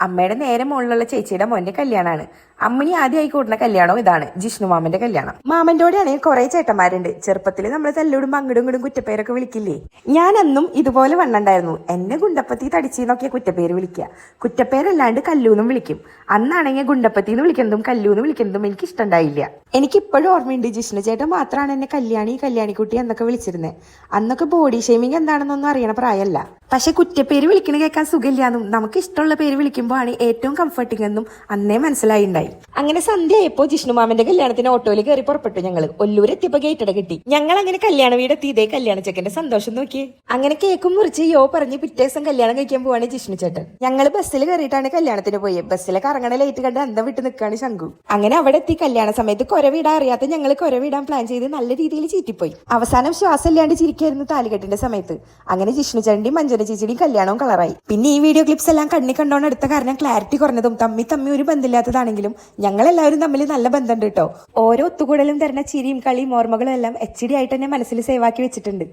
അമ്മയുടെ നേരെ മുകളിലുള്ള ചേച്ചിയുടെ മോന്റെ കല്യാണമാണ്. അമ്മണി ആദ്യമായി കൂടുന്ന കല്യാണം ഇതാണ്, ജിഷ്ണു മാമന്റെ കല്യാണം. മാമന്റെ ആണെങ്കിൽ കുറെ ചേട്ടന്മാരുണ്ട്. ചെറുപ്പത്തിൽ നമ്മൾ തല്ലിടുമ്പോ അങ്ങടും ഇങ്ങടും കുറ്റപ്പേരൊക്കെ വിളിക്കില്ലേ? ഞാൻ അന്നും ഇതുപോലെ വണ്ണണ്ടായിരുന്നു. എന്നെ ഗുണ്ടപ്പത്തി തടിച്ചിന്നൊക്കെ കുറ്റപ്പേര് വിളിക്കുക. കുറ്റപ്പേരല്ലാണ്ട് കല്ലൂന്നും വിളിക്കും. അന്നാണെങ്കിൽ ഗുണ്ടപ്പത്തിന്ന് വിളിക്കുന്നതും കല്ലൂന്ന് വിളിക്കുന്നതും എനിക്ക് ഇഷ്ടമുണ്ടായില്ല. എനിക്കിപ്പോഴും ഓർമ്മയുണ്ട്, ജിഷ്ണു ചേട്ടൻ മാത്രമാണ് എന്നെ കല്യാണിക്കുട്ടി എന്നൊക്കെ വിളിച്ചിരുന്നത്. അന്നൊക്കെ ബോഡി ഷേമിങ് എന്താണെന്നൊന്നും അറിയണ പ്രായമല്ല. പക്ഷെ കുറ്റപ്പേര് വിളിക്കണ കേൾക്കാൻ സുഖമില്ലാന്നും നമുക്ക് ഇഷ്ടമുള്ള പേര് വിളിക്കുമ്പോൾ ആണ് ഏറ്റവും കംഫർട്ടിംഗ് എന്നും അന്നേ മനസ്സിലായിണ്ടായി. അങ്ങനെ സന്ധ്യയായപ്പോ ജിഷ്ണു മാമന്റെ കല്യാണത്തിന് ഓട്ടോയിൽ കയറി പുറപ്പെട്ടു. ഞങ്ങള് ഒല്ലൂർ എത്തിയപ്പോ ഗേറ്റട കിട്ടി. ഞങ്ങൾ അങ്ങനെ കല്യാണ വീടെത്തി. ഇതേ കല്യാണ ചെക്കന്റെ സന്തോഷം നോക്കിയേ. അങ്ങനെ കേക്കും മുറിച്ച് പറഞ്ഞ് പിറ്റേ ദിവസം കല്യാണം കഴിക്കാൻ പോവാണ് ജിഷ്ണു ചേട്ടൻ. ഞങ്ങൾ ബസ്സിൽ കയറിയിട്ടാണ് കല്യാണത്തിന് പോയത്. ബസ്സിലെ കറങ്ങണ ലൈറ്റ് കണ്ട് അന്തം വിട്ട് നിൽക്കാണ് ശംഖു. അങ്ങനെ അവിടെ എത്തി. കല്യാണ സമയത്ത് കൊരവിടാൻ അറിയാത്ത ഞങ്ങൾ കൊരവിടാൻ പ്ലാൻ ചെയ്ത് നല്ല രീതിയിൽ ചീറ്റിപ്പോയി. അവസാനം ശ്വാസം ഇല്ലാണ്ട് ചിരിക്കായിരുന്നു താലികെട്ടിന്റെ സമയത്ത്. അങ്ങനെ ജിഷ്ണു ചേട്ടന്റെയും മഞ്ജന ചേച്ചിയുടെയും കല്യാണവും കളറായി. പിന്നെ ഈ വീഡിയോ ക്ലിപ്സ് എല്ലാം കണ്ടോണ്ട് എടുത്ത കാരണം ക്ലാരിറ്റി കുറഞ്ഞതും തമ്മി ഒരു ബന്ധമില്ലാത്തതാണെങ്കിലും ഞങ്ങളെല്ലാവരും തമ്മിൽ നല്ല ബന്ധമുണ്ട് കേട്ടോ. ഓരോ ഒത്തുകൂടലും തരുന്ന ചിരിയും കളിയും ഓർമ്മകളും എല്ലാം HD ആയിട്ട് തന്നെ മനസ്സിൽ സേവാക്കി വെച്ചിട്ടുണ്ട്.